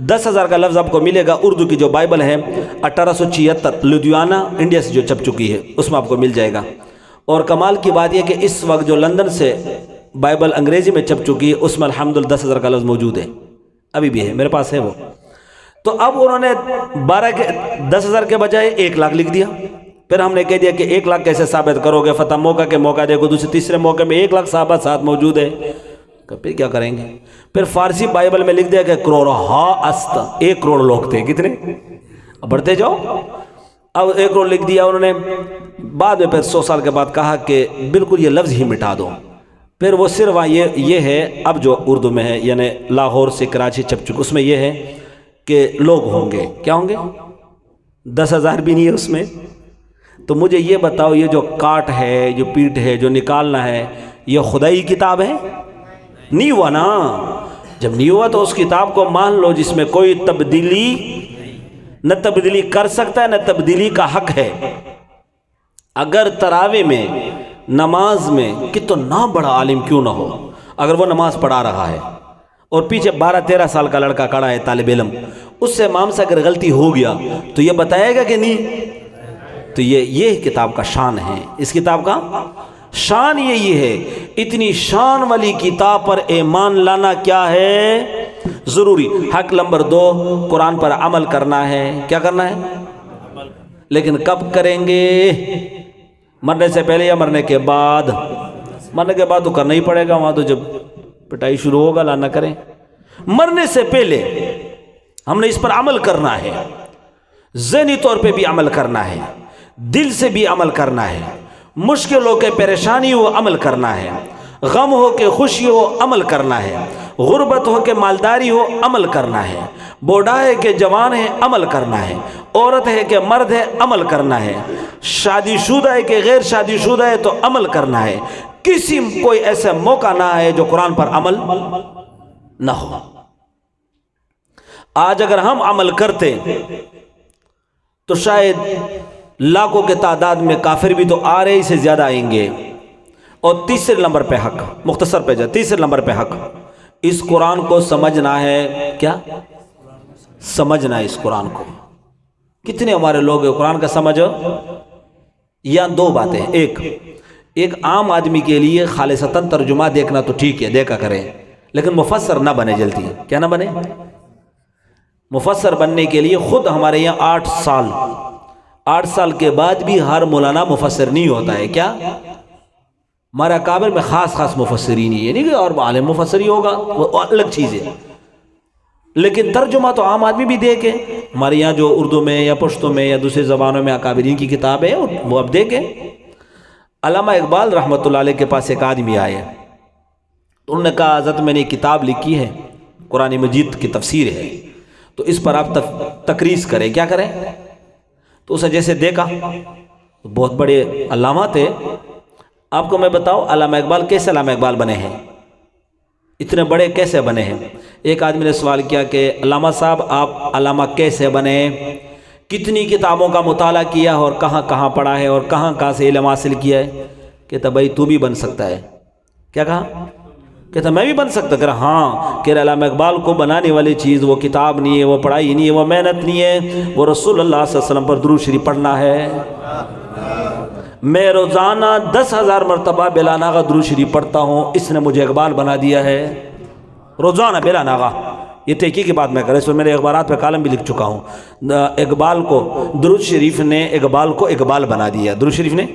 10,000 کا لفظ آپ کو ملے گا اردو کی جو بائبل ہے 1876 لدھیانہ انڈیا سے جو چھپ چکی ہے، اس میں آپ کو مل جائے گا۔ اور کمال کی بات یہ کہ اس وقت جو لندن سے بائبل انگریزی میں چھپ چکی ہے اس میں الحمدللہ 10,000 کا لفظ موجود ہے، ابھی بھی ہے، میرے پاس ہے وہ۔ تو اب انہوں نے 10,000 کے بجائے 1,00,000 لکھ دیا، پھر ہم نے کہہ دیا کہ 1 لاکھ کیسے ثابت کرو گے؟ فتح موقع کے موقع دیکھو، دوسرے تیسرے موقع میں 1 لاکھ صحابہ ساتھ موجود ہے، پھر کیا کریں گے؟ پھر فارسی بائبل میں لکھ دیا کہ کروڑہا است، 1 کروڑ لوگ تھے، کتنے؟ بڑھتے جاؤ، اب 1 کروڑ لکھ دیا انہوں نے، بعد میں پھر 100 سال کے بعد کہا کہ بالکل یہ لفظ ہی مٹا دو، پھر وہ صرف یہ ہے اب جو اردو میں ہے، یعنی لاہور سے کراچی چپ چک، اس میں یہ ہے کہ لوگ ہوں گے، کیا ہوں گے؟ 10,000 بھی نہیں ہے اس میں۔ تو مجھے یہ بتاؤ، یہ جو کاٹ ہے، جو پیٹ ہے، جو نکالنا ہے، یہ خدائی کتاب ہے؟ نہیں ہوا نا۔ جب نہیں ہوا تو اس کتاب کو مان لو جس میں کوئی تبدیلی نہ تبدیلی کر سکتا ہے نہ تبدیلی کا حق ہے۔ اگر تراوی میں، نماز میں کتنا بڑا عالم کیوں نہ ہو، اگر وہ نماز پڑھا رہا ہے اور پیچھے 12-13 سال کا لڑکا کھڑا ہے طالب علم، اس سے امام سے اگر غلطی ہو گیا تو یہ بتائے گا کہ نہیں؟ تو یہ کتاب کا شان ہے، اس کتاب کا شان یہی ہے۔ اتنی شان والی کتاب پر ایمان لانا کیا ہے؟ ضروری۔ حق نمبر 2، قرآن پر عمل کرنا ہے۔ کیا کرنا ہے؟ لیکن کب کریں گے؟ مرنے سے پہلے یا مرنے کے بعد؟ مرنے کے بعد تو کرنا ہی پڑے گا، وہاں تو جب پٹائی شروع ہوگا لا نہ کریں۔ مرنے سے پہلے ہم نے اس پر عمل کرنا ہے، ذہنی طور پہ بھی عمل کرنا ہے، دل سے بھی عمل کرنا ہے، مشکل ہو کے پریشانی ہو عمل کرنا ہے، غم ہو کے خوشی ہو عمل کرنا ہے، غربت ہو کے مالداری ہو عمل کرنا ہے، بوڑھا ہے کہ جوان ہے عمل کرنا ہے، عورت ہے کہ مرد ہے عمل کرنا ہے، شادی شدہ ہے کہ غیر شادی شدہ ہے تو عمل کرنا ہے۔ کسی کوئی ایسا موقع نہ ہے جو قرآن پر عمل نہ ہو۔ آج اگر ہم عمل کرتے تو شاید لاکھوں کے تعداد میں کافر بھی تو آ رہے سے زیادہ آئیں گے۔ اور تیسرے نمبر پہ حق، مختصر پہ جا، تیسرے نمبر پہ حق، اس قرآن کو سمجھنا ہے۔ کیا سمجھنا ہے اس قرآن کو؟ کتنے ہمارے لوگ ہیں قرآن کا سمجھو؟ یا 2 باتیں، ایک عام آدمی کے لیے خالصتاً ترجمہ دیکھنا تو ٹھیک ہے، دیکھا کریں، لیکن مفسر نہ بنے جلدی۔ کیا نہ بنے؟ مفسر بننے کے لیے خود ہمارے یہاں 8 سال کے بعد بھی ہر مولانا مفسر نہیں ہوتا ہے۔ کیا؟ ہمارا کابر میں خاص مفسرین ہی ہے، نہیں کہ اور عالم مفسر ہی ہوگا، وہ الگ چیز ہے، لیکن ترجمہ تو عام آدمی بھی دیکھے۔ ہمارے یہاں جو اردو میں یا پشتو میں یا دوسرے زبانوں میں اکابرین کی کتاب ہے وہ اب دیکھیں۔ علامہ اقبال رحمۃ اللہ علیہ کے پاس ایک آدمی آئے تو انہوں نے کہا حضرت میں نے ایک کتاب لکھی ہے، قرآن مجید کی تفسیر ہے، تو اس پر آپ تقریض کریں۔ کیا کریں؟ تو اسے جیسے دیکھا، بہت بڑے علامہ تھے۔ آپ کو میں بتاؤں علامہ اقبال کیسے علامہ اقبال بنے ہیں، اتنے بڑے کیسے بنے ہیں؟ ایک آدمی نے سوال کیا کہ علامہ صاحب آپ علامہ کیسے بنے، کتنی کتابوں کا مطالعہ کیا اور کہاں کہاں پڑھا ہے اور کہاں کہاں سے علم حاصل کیا ہے؟ کہتا بھائی تو بھی بن سکتا ہے۔ کیا کہا؟ کہتا میں بھی بن سکتا۔ کہہ رہا ہاں، کہ علامہ اقبال کو بنانے والی چیز وہ کتاب نہیں ہے، وہ پڑھائی نہیں ہے، وہ محنت نہیں ہے، وہ رسول اللہ صلی اللہ علیہ وسلم پر درود شریف پڑھنا ہے۔ میں روزانہ 10,000 مرتبہ بلا ناغہ درود شریف پڑھتا ہوں، اس نے مجھے اقبال بنا دیا ہے، روزانہ بلا ناغہ۔ یہ تحقیق کی بات میں کریں، اس میں میرے اخبارات پہ کالم بھی لکھ چکا ہوں۔ اقبال کو درود شریف نے اقبال کو اقبال بنا دیا، درود شریف نے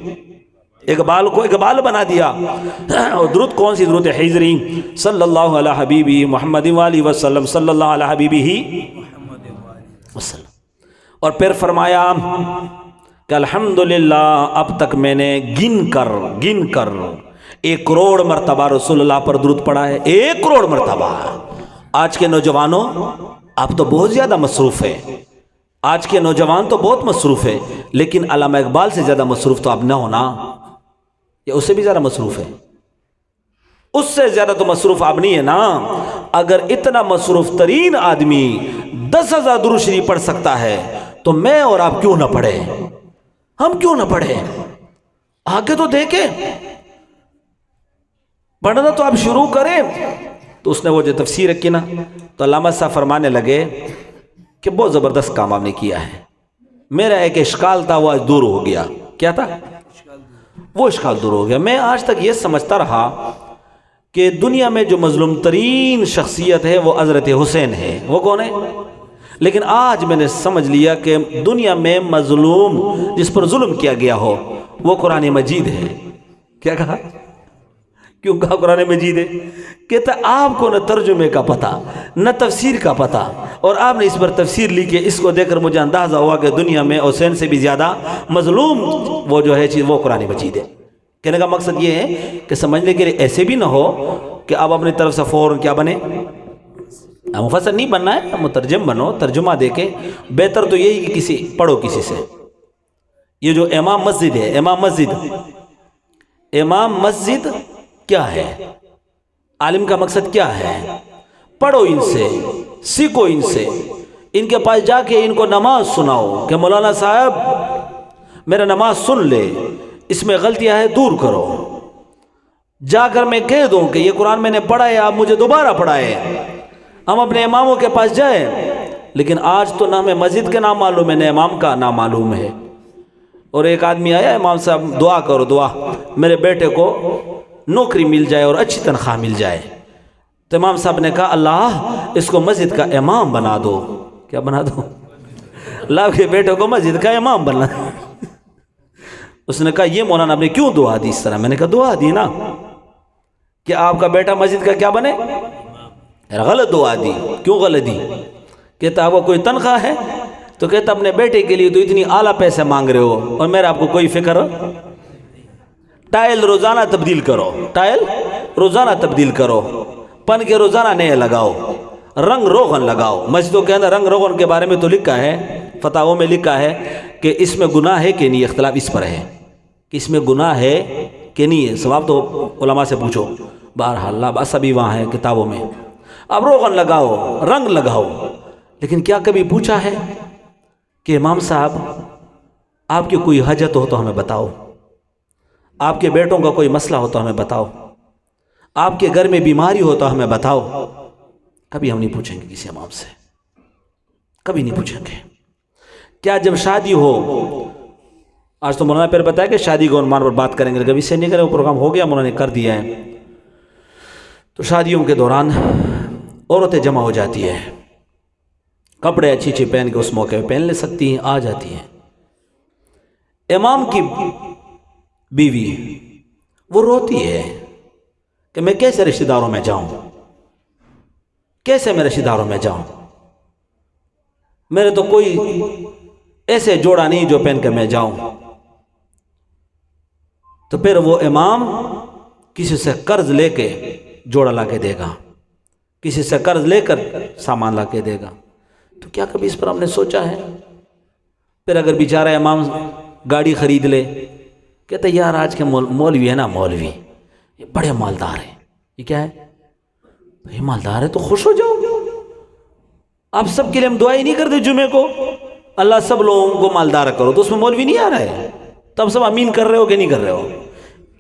اقبال کو اقبال بنا دیا۔ اور درود کون سی؟ درود حیدری صلی اللہ علیہ حبیبی محمد وآلہ وسلم، صلی اللہ علیہ حبیبی ہی وسلم۔ اور پھر فرمایا کہ الحمدللہ اب تک میں نے گن کر 1 کروڑ مرتبہ رسول اللہ پر درود پڑھا ہے، 1 کروڑ مرتبہ۔ آج کے نوجوانوں آپ تو بہت زیادہ مصروف ہے، آج کے نوجوان تو بہت مصروف ہے، لیکن علامہ اقبال سے زیادہ مصروف تو آپ نہ ہونا، یا اس سے بھی زیادہ مصروف ہے؟ اس سے زیادہ تو مصروف آپ نہیں ہے نا۔ اگر اتنا مصروف ترین آدمی 10,000 درود شریف پڑھ سکتا ہے تو میں اور آپ کیوں نہ پڑھے؟ ہم کیوں نہ پڑھے؟ آگے تو دیکھیں، پڑھنا تو آپ شروع کریں۔ تو اس نے وہ جو تفسیر رکھی نا، تو علامہ صاحب فرمانے لگے کہ بہت زبردست کام آپ نے کیا ہے، میرا ایک اشکال تھا وہ آج دور ہو گیا۔ کیا تھا؟ وہ اشکال دور ہو گیا۔ میں آج تک یہ سمجھتا رہا کہ دنیا میں جو مظلوم ترین شخصیت ہے وہ حضرت حسین ہے۔ وہ کون ہے؟ لیکن آج میں نے سمجھ لیا کہ دنیا میں مظلوم جس پر ظلم کیا گیا ہو وہ قرآن مجید ہے۔ کیا کہا؟ کیوں کہا قرآن مجید ہے؟ کہتا آپ کو نہ ترجمے کا پتہ نہ تفسیر کا پتہ، اور آپ نے اس پر تفسیر لی کہ اس کو دیکھ کر مجھے اندازہ ہوا کہ دنیا میں حسین سے بھی زیادہ مظلوم وہ جو ہے چیز وہ قرآن مجید ہے۔ کہنے کا مقصد یہ ہے کہ سمجھنے کے لیے ایسے بھی نہ ہو کہ آپ اپنی طرف سے فوراً کیا بنے، مفسر نہیں بننا ہے، مترجم بنو، ترجمہ دے کے بہتر تو یہی کہ کسی پڑھو کسی سے۔ یہ جو امام مسجد ہے، امام مسجد کیا ہے، عالم کا مقصد کیا ہے؟ پڑھو ان سے، سیکھو ان سے، ان کے پاس جا کے ان کو نماز سناؤ کہ مولانا صاحب میرا نماز سن لے، اس میں غلطیاں ہیں دور کرو۔ جا کر میں کہہ دوں کہ یہ قرآن میں نے پڑھا ہے، آپ مجھے دوبارہ پڑھائے۔ ہم اپنے اماموں کے پاس جائیں، لیکن آج تو نہ ہمیں مسجد کے نام معلوم ہے نہ امام کا نام معلوم ہے۔ اور ایک آدمی آیا، امام صاحب دعا کرو، دعا میرے بیٹے کو نوکری مل جائے اور اچھی تنخواہ مل جائے۔ تو امام صاحب نے کہا اللہ اس کو مسجد کا امام بنا دو۔ کیا بنا دو؟ اللہ کے بیٹے کو مسجد کا امام بنا۔ اس نے کہا یہ مولانا آپ نے کیوں دعا دی اس طرح؟ میں نے کہا دعا دی نا کہ آپ کا بیٹا مسجد کا کیا بنے، غلط دعا دی۔ کیوں غلط دی؟ کہتا آپ کو کوئی تنخواہ ہے؟ تو کہتا اپنے بیٹے کے لیے تو اتنی اعلیٰ پیسے مانگ رہے ہو اور میرا آپ کو کوئی فکر؟ ٹائل روزانہ تبدیل کرو، ٹائل روزانہ تبدیل کرو، پن کے روزانہ نئے لگاؤ، رنگ روغن لگاؤ۔ مسجدوں کے اندر رنگ روغن کے بارے میں تو لکھا ہے، فتاووں میں لکھا ہے کہ اس میں گناہ ہے کہ نہیں، اختلاف اس پر ہے کہ اس میں گناہ ہے کہ نہیں ہے۔ ثواب تو علماء سے پوچھو، بہرحال بس ابھی وہاں ہے کتابوں میں۔ اب روغن لگاؤ، رنگ لگاؤ، لیکن کیا کبھی پوچھا ہے کہ امام صاحب آپ کی کوئی حاجت ہو تو ہمیں بتاؤ، آپ کے بیٹوں کا کوئی مسئلہ ہو تو ہمیں بتاؤ، آپ کے گھر میں بیماری ہو تو ہمیں بتاؤ؟ کبھی ہم نہیں پوچھیں گے کسی امام سے، کبھی نہیں پوچھیں گے۔ کیا جب شادی ہو، آج تو مولانا پھر بتایا کہ شادی کے عنوان پر بات کریں گے، کبھی سے نہیں کریں، وہ پروگرام ہو گیا، مولانا نے کر دیا ہے۔ تو شادیوں کے دوران عورتیں جمع ہو جاتی ہیں، کپڑے اچھی اچھی پہن کے اس موقع پہ پہن لے سکتی ہیں، آ جاتی ہیں۔ امام کی بیوی وہ روتی ہے کہ میں کیسے رشتہ داروں میں جاؤں، کیسے میں رشتہ داروں میں جاؤں، میرے تو کوئی ایسے جوڑا نہیں جو پہن کے میں جاؤں۔ تو پھر وہ امام کسی سے قرض لے کے جوڑا لا کے دے گا، کسی سے قرض لے کر سامان لا کے دے گا۔ تو کیا کبھی اس پر ہم نے سوچا ہے؟ پھر اگر بیچارہ امام گاڑی خرید لے، کہتے یار آج کے مولوی ہے نا، مولوی یہ بڑے مالدار ہیں، یہ کیا ہے، یہ مالدار ہے تو خوش ہو جاؤ۔ آپ سب کے لیے ہم دعائیں نہیں کرتے جمعے کو، اللہ سب لوگوں کو مالدار کرو، تو اس میں مولوی نہیں آ رہا ہے، تب سب امین کر رہے ہو کہ نہیں کر رہے ہو؟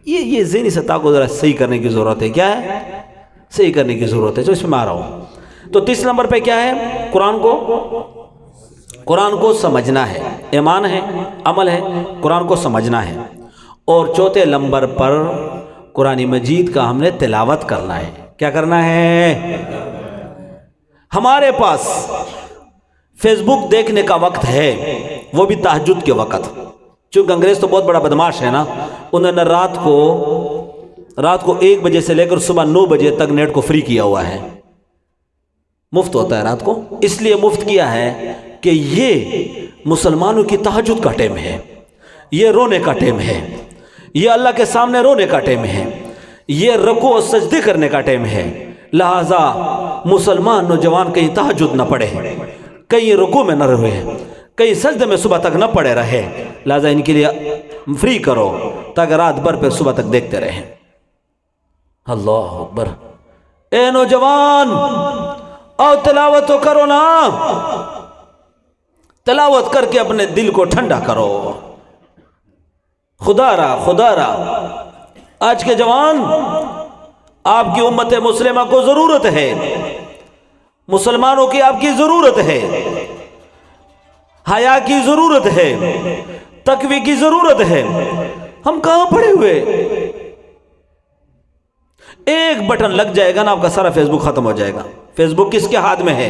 یہ ذہنی سطح کو ذرا صحیح کرنے کی ضرورت ہے۔ کیا ہے؟ صحیح کرنے کی ضرورت ہے، جو اس میں میں آ رہا ہوں۔ تو تیسرے نمبر پہ کیا ہے؟ قرآن کو سمجھنا ہے، ایمان ہے، عمل ہے، قرآن کو سمجھنا ہے۔ اور چوتھے نمبر پر قرآن مجید کا ہم نے تلاوت کرنا ہے۔ کیا کرنا ہے؟ ہمارے پاس فیس بک دیکھنے کا وقت ہے، وہ بھی تہجد کے وقت، چونکہ انگریز تو بہت بڑا بدماش ہے نا، انہوں نے رات کو 1 بجے سے لے کر صبح 9 بجے تک نیٹ کو فری کیا ہوا ہے، مفت ہوتا ہے رات کو۔ اس لیے مفت کیا ہے کہ یہ مسلمانوں کی تہجد کا ٹائم ہے، یہ رونے کا ٹائم ہے، یہ اللہ کے سامنے رونے کا ٹائم ہے، یہ رکوع و سجدے کرنے کا ٹائم ہے۔ لہٰذا مسلمان نوجوان کہیں تہجد نہ پڑھے، کہیں رکوع میں نہ رہے، کہیں سجدے میں صبح تک نہ پڑے رہے، لہٰذا ان کے لیے فری کرو تاکہ رات بھر پہ صبح تک دیکھتے رہیں۔ اللہ اکبر! اے نوجوان اور تلاوت تو کرو نا، تلاوت کر کے اپنے دل کو ٹھنڈا کرو۔ خدا را آج کے جوان، آپ کی امت مسلمہ کو ضرورت ہے، مسلمانوں کی آپ کی ضرورت ہے، حیا کی ضرورت ہے، تقوی کی ضرورت ہے۔ ہم کہاں پڑے ہوئے؟ ایک بٹن لگ جائے گا نا، آپ کا سارا فیس بک ختم ہو جائے گا۔ فیس بک کس کے ہاتھ میں ہے؟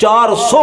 400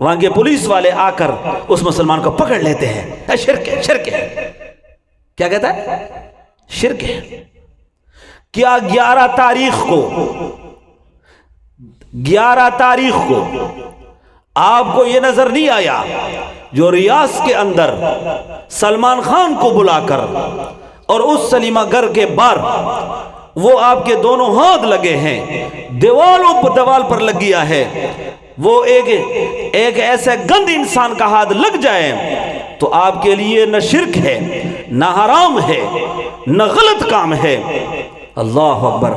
وہاں کے پولیس والے آ کر اس مسلمان کو پکڑ لیتے ہیں، شرک ہے، شرک ہے۔ کیا کہتا ہے؟ شرک ہے۔ کیا 11 تاریخ کو آپ کو یہ نظر نہیں آیا جو ریاض کے اندر سلمان خان کو بلا کر اور اس سلیمہ گھر کے باہر وہ آپ کے دونوں ہاتھ لگے ہیں، دیوال پر لگ گیا ہے، وہ ایک ایسے گند انسان کا ہاتھ لگ جائے تو آپ کے لیے نہ شرک ہے، نہ حرام ہے، نہ غلط کام ہے۔ اللہ اکبر۔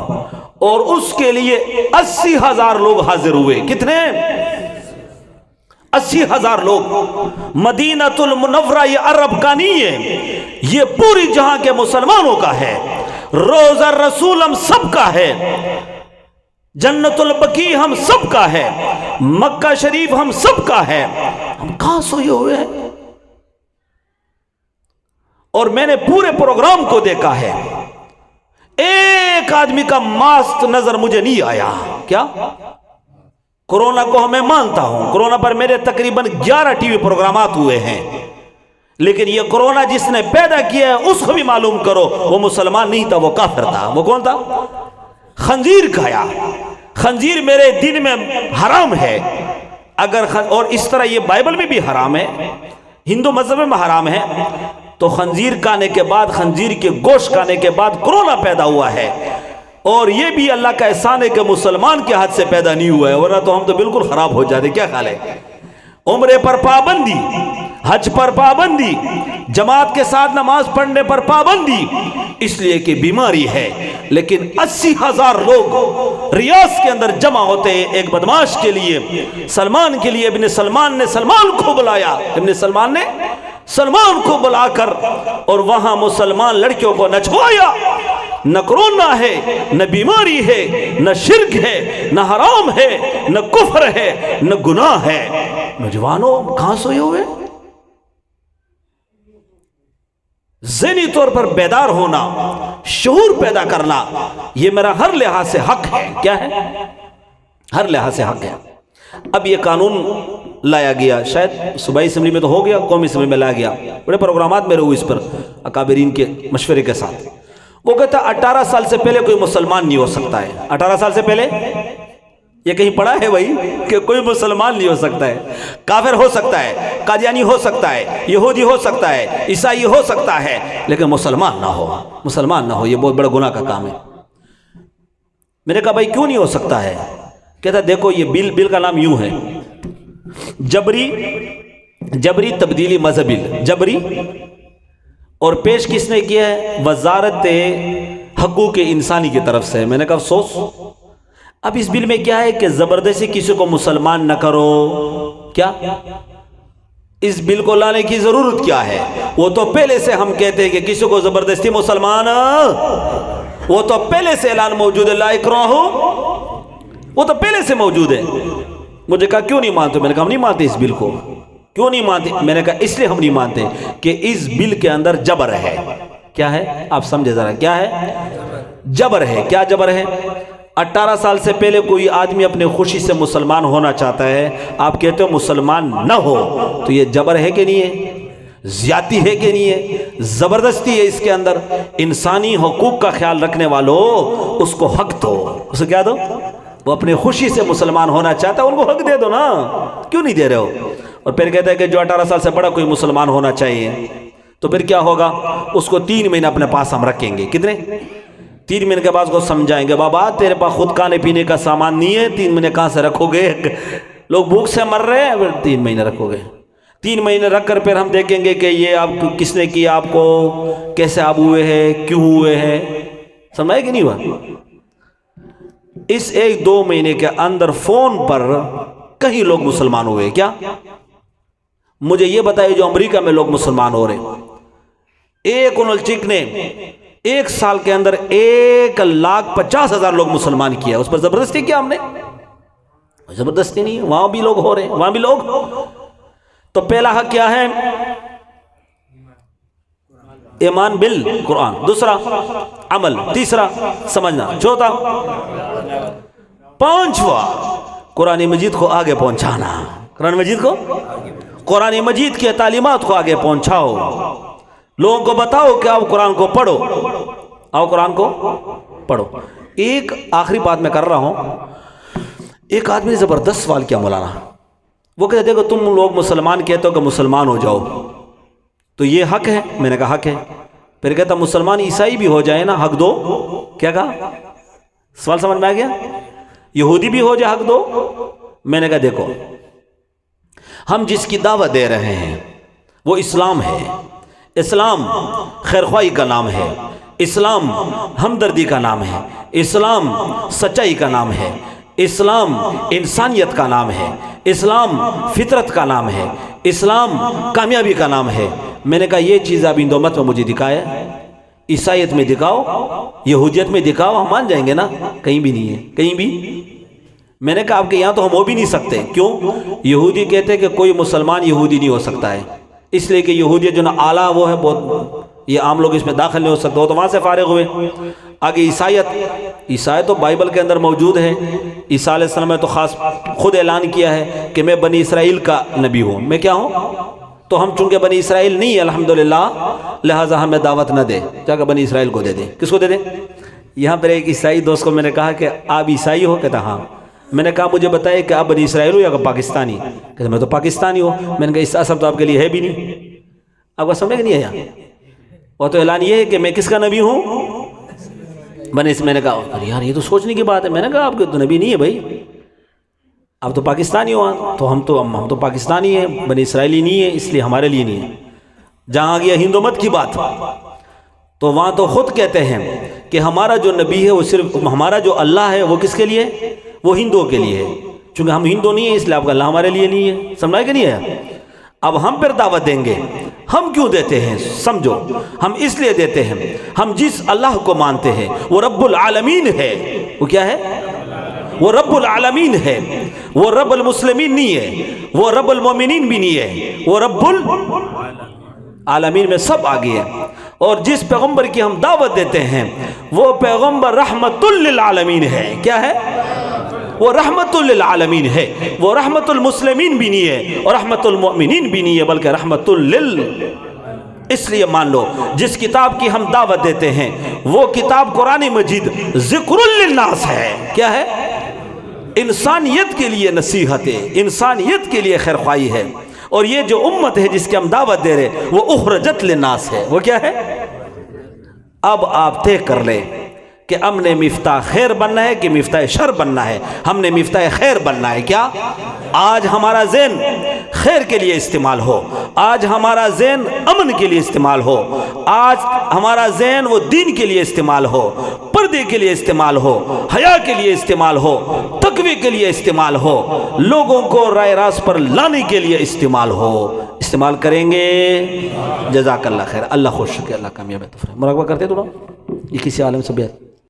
اور اس کے لیے 80,000 لوگ حاضر ہوئے۔ کتنے؟ 80,000 لوگ۔ مدینہ المنورہ یہ عرب کا نہیں ہے، یہ پوری جہاں کے مسلمانوں کا ہے۔ روضہ رسول ہم سب کا ہے، جنت البقیع ہم سب کا ہے، مکہ شریف ہم سب کا ہے۔ ہم کہاں سوئے ہوئے ہیں؟ اور میں نے پورے پروگرام کو دیکھا ہے، ایک آدمی کا ماسک نظر مجھے نہیں آیا۔ کیا؟ کورونا کو میں مانتا ہوں، کورونا پر میرے تقریباً 11 ٹی وی پروگرامات ہوئے ہیں، لیکن یہ کورونا جس نے پیدا کیا ہے اس کو بھی معلوم کرو وہ مسلمان نہیں تھا، وہ کافر تھا۔ وہ کون تھا؟ خنزیر کھایا۔ خنزیر میرے دین میں حرام ہے، اور اس طرح یہ بائبل میں بھی حرام ہے، ہندو مذہب میں حرام ہے۔ تو خنزیر کھانے کے بعد، خنزیر کے گوشت کھانے کے بعد کورونا پیدا ہوا ہے، اور یہ بھی اللہ کا احسان ہے کہ مسلمان کے ہاتھ سے پیدا نہیں ہوا ہے، ورنہ تو ہم تو بالکل خراب ہو جاتے۔ کیا خیال ہے؟ عمرے پر پابندی، حج پر پابندی، جماعت کے ساتھ نماز پڑھنے پر پابندی، اس لیے کہ بیماری ہے۔ لیکن 80,000 لوگ ریاض کے اندر جمع ہوتے ہیں ایک بدماش کے لیے، سلمان کے لیے۔ ابن سلمان نے سلمان کو بلایا، ابن سلمان نے سلمان کو بلا کر اور وہاں مسلمان لڑکیوں کو نچوایا۔ نہ کرونا ہے، نہ بیماری ہے، نہ شرک ہے، نہ حرام ہے، نہ کفر ہے، نہ گناہ ہے۔ نوجوانوں کہاں سوئے ہوئے؟ ذہنی طور پر بیدار ہونا، شعور پیدا کرنا، یہ میرا ہر لحاظ سے حق ہے۔ کیا ہے؟ ہر لحاظ سے حق ہے۔ اب یہ قانون لایا گیا، شاید صوبائی اسمبلی میں تو ہو گیا، قومی اسمبلی میں لایا گیا، بڑے پروگرامات میرے ہوئے اس پر اکابرین کے مشورے کے ساتھ۔ وہ کہتا ہے 18 سال سے پہلے کوئی مسلمان نہیں ہو سکتا ہے۔ 18 سال سے پہلے یہ کہیں پڑھا ہے بھائی کہ کوئی مسلمان نہیں ہو سکتا ہے؟ کافر ہو سکتا ہے، قادیانی ہو سکتا ہے، یہودی ہو سکتا ہے، عیسائی ہو سکتا ہے، لیکن مسلمان نہ ہو، مسلمان نہ ہو، یہ بہت بڑا گناہ کا کام ہے۔ میں نے کہا بھائی کیوں نہیں ہو سکتا ہے؟ کہتا دیکھو یہ بل کا نام یوں ہے، جبری تبدیلی مذہبی، جبری، اور پیش کس نے کیا ہے؟ وزارت حقوق انسانی کی طرف سے۔ میں نے کہا افسوس، اب اس بل میں کیا ہے کہ زبردستی کسی کو مسلمان نہ کرو۔ کیا اس بل کو لانے کی ضرورت کیا ہے؟ وہ تو پہلے سے ہم کہتے ہیں کہ کسی کو زبردستی مسلمان، وہ تو پہلے سے اعلان موجود ہے، لا اکراہ، وہ تو پہلے سے موجود ہے۔ مجھے کہا کیوں نہیں مانتے؟ میں نے کہا ہم نہیں مانتے اس بل کو۔ کیوں نہیں مانتے؟ میں نے کہا اس لیے ہم نہیں مانتے کہ اس بل کے اندر جبر ہے۔ کیا ہے؟ آپ سمجھے ذرا، کیا ہے؟ جبر ہے۔ کیا جبر ہے؟ 18 سال سے پہلے کوئی آدمی اپنے خوشی سے مسلمان ہونا چاہتا ہے، آپ کہتے ہو مسلمان نہ ہو، تو یہ جبر ہے کہ نہیں ہے؟ زیادتی ہے کہ نہیں ہے؟ زبردستی ہے اس کے اندر۔ انسانی حقوق کا خیال رکھنے والوں، اس کو حق دو، اسے کیا دو؟ وہ اپنے خوشی سے مسلمان ہونا چاہتا ہے، ان کو حق دے دو نا، کیوں نہیں دے رہے ہو؟ اور پھر کہتا ہے کہ جو 18 سال سے بڑا کوئی مسلمان ہونا چاہیے، تو پھر کیا ہوگا؟ اس کو 3 مہینے اپنے پاس ہم رکھیں گے۔ کتنے؟ 3 مہینے کے بعد کو سمجھائیں گے، بابا تیرے پاس خود کھانے پینے کا سامان نہیں ہے، 3 مہینے کہاں سے رکھو گے؟ لوگ بھوک سے مر رہے ہیں، 3 مہینے رکھو گے۔ 3 مہینے رکھ کر پھر ہم دیکھیں گے کہ یہ آپ کس نے کیا، آپ کو کیسے آپ ہوئے ہیں، کیوں ہوئے ہیں۔ سمجھائے کہ نہیں ہوا؟ اس 1-2 مہینے کے اندر فون پر کہیں لوگ مسلمان ہوئے۔ کیا؟ مجھے یہ بتائیے جو امریکہ میں لوگ مسلمان ہو رہے ہیں، ایک انلچک نے 1 سال کے اندر 1,50,000 لوگ مسلمان کیا، اس پر زبردستی کیا ہم نے؟ زبردستی نہیں، وہاں بھی لوگ ہو رہے ہیں، وہاں بھی لوگ۔ تو پہلا حق کیا ہے؟ ایمان بالقرآن، دوسرا عمل، تیسرا سمجھنا، چوتھا، پانچواں قرآن مجید کو آگے پہنچانا۔ قرآن مجید کو، قرآن مجید کی تعلیمات کو آگے پہنچاؤ، لوگوں کو بتاؤ کہ آؤ قرآن کو پڑھو، آؤ قرآن کو پڑھو۔ ایک آخری بات میں کر رہا ہوں، ایک آدمی نے زبردست سوال کیا مولانا، وہ کہتے دیکھو تم لوگ مسلمان کہتے ہو کہ مسلمان ہو جاؤ تو یہ حق ہے؟ میں نے کہا حق ہے۔ پھر کہتا مسلمان عیسائی بھی ہو جائے نا حق دو، کیا کہا؟ سوال سمجھ میں آ گیا؟ یہودی بھی ہو جائے حق دو؟ میں نے کہا دیکھو ہم جس کی دعوت دے رہے ہیں وہ اسلام ہے، اسلام خیرخواہی کا نام ہے، اسلام ہمدردی کا نام ہے، اسلام سچائی کا نام ہے، اسلام انسانیت کا نام ہے، اسلام فطرت کا نام ہے، اسلام کامیابی کا نام ہے۔ میں نے کہا یہ چیز آپ ہندو مت میں مجھے دکھائے، عیسائیت میں دکھاؤ، یہودیت میں دکھاؤ، ہم مان جائیں گے نا؟ کہیں بھی نہیں ہے، کہیں بھی۔ میں نے کہا آپ کے یہاں تو ہم ہو بھی نہیں سکتے، کیوں؟ یہودی کہتے ہیں کہ کوئی مسلمان یہودی نہیں ہو سکتا ہے، اس لیے کہ یہودیت جو نا اعلیٰ وہ ہے بہت، یہ عام لوگ اس میں داخل نہیں ہو سکتے، وہ تو وہاں سے فارغ ہوئے۔ آگے عیسائیت تو بائبل کے اندر موجود ہے، عیسیٰ علیہ السلام نے تو خاص خود اعلان کیا ہے کہ میں بنی اسرائیل کا نبی ہوں۔ میں کیا ہوں؟ تو ہم چونکہ بنی اسرائیل نہیں ہے الحمدللہ، لہٰذا ہمیں دعوت نہ دے، جا کر بنی اسرائیل کو دے دیں۔ کس کو دے دیں؟ یہاں پر ایک عیسائی دوست کو میں نے کہا کہ آپ عیسائی ہو؟ کہتا ہاں۔ میں نے کہا مجھے بتائے کہ آپ بنی اسرائیل ہو یا پاکستانی؟ کہتا میں تو پاکستانی ہوں۔ میں نے کہا اس اصل تو آپ کے لیے ہے بھی نہیں، آپ کو سمجھ نہیں آیا؟ وہ تو اعلان یہ ہے کہ میں کس کا نبی ہوں؟ میں نے کہا یار یہ تو سوچنے کی بات ہے۔ میں نے کہا آپ کے تو نبی نہیں ہے بھائی، آپ تو پاکستانی ہو، تو ہم تو پاکستانی ہیں، بنی اسرائیلی نہیں ہے، اس لیے ہمارے لیے نہیں ہے۔ جہاں گیا ہندو مت کی بات تو وہاں تو خود کہتے ہیں کہ ہمارا جو نبی ہے وہ صرف ہمارا جو اللہ ہے وہ کس کے لیے؟ وہ ہندوؤں کے لیے ہے، چونکہ ہم ہندو نہیں ہیں اس لیے آپ کا اللہ ہمارے لیے نہیں ہے۔ سمجھا کہ نہیں ہے؟ اب ہم پھر دعوت دیں گے، ہم کیوں دیتے ہیں؟ سمجھو ہم اس لیے دیتے ہیں، ہم جس اللہ کو مانتے ہیں وہ رب العالمین ہے۔ وہ کیا ہے؟ وہ رب العالمین ہے، وہ رب المسلمین نہیں ہے، وہ رب المومنین بھی نہیں ہے، وہ رب العالمین میں سب آگے ہے۔ اور جس پیغمبر کی ہم دعوت دیتے ہیں وہ پیغمبر رحمت للعالمین ہے۔ کیا ہے؟ وہ رحمت للعالمین ہے، وہ رحمت المسلمین بھی نہیں ہے اور رحمت المؤمنین بھی نہیں ہے، بلکہ رحمت اس لیے مان لو جس کتاب کی ہم دعوت دیتے ہیں وہ کتاب قرآن مجید ذکر للناس ہے۔ کیا ہے؟ انسانیت کے لیے نصیحت ہے، انسانیت کے لیے خیرخواہی ہے۔ اور یہ جو امت ہے جس کی ہم دعوت دے رہے وہ اخرجت للناس ہے۔ وہ کیا ہے؟ اب آپ طے کر لیں کہ ہم نے مفتاح خیر بننا ہے کہ مفتاح شر بننا ہے؟ ہم نے مفتاح خیر بننا ہے۔ کیا آج ہمارا ذہن خیر کے لیے استعمال ہو، آج ہمارا ذہن امن کے لیے استعمال ہو، آج ہمارا ذہن وہ دین کے لیے استعمال ہو، پردے کے لیے استعمال ہو، حیا کے لیے استعمال ہو، تقوی کے لیے استعمال ہو، لوگوں کو رائے راست پر لانے کے لیے استعمال ہو۔ استعمال کریں گے۔ جزاک اللہ خیر، اللہ خوش رکھے، اللہ کامیاب ہے۔ مراقبہ کرتے تو نا یہ کسی عالم سے بیعت